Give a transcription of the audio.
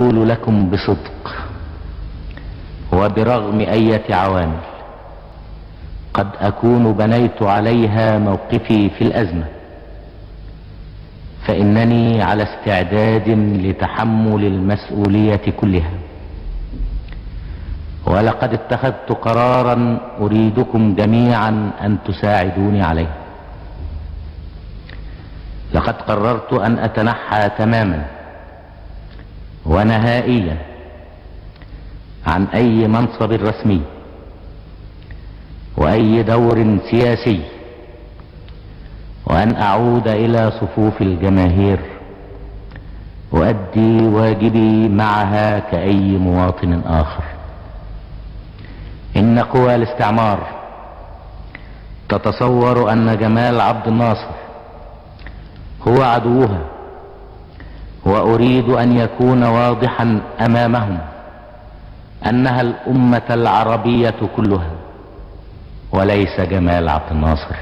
أقول لكم بصدق وبرغم أية عوامل قد أكون بنيت عليها موقفي في الأزمة، فإنني على استعداد لتحمل المسؤولية كلها، ولقد اتخذت قرارا أريدكم جميعا أن تساعدوني عليه. لقد قررت أن أتنحى تماما ونهائيا عن أي منصب رسمي وأي دور سياسي، وأن أعود إلى صفوف الجماهير أؤدي واجبي معها كأي مواطن آخر. إن قوى الاستعمار تتصور أن جمال عبد الناصر هو عدوها، وأريد أن يكون واضحا أمامهم أنها الأمة العربية كلها وليس جمال عبد الناصر.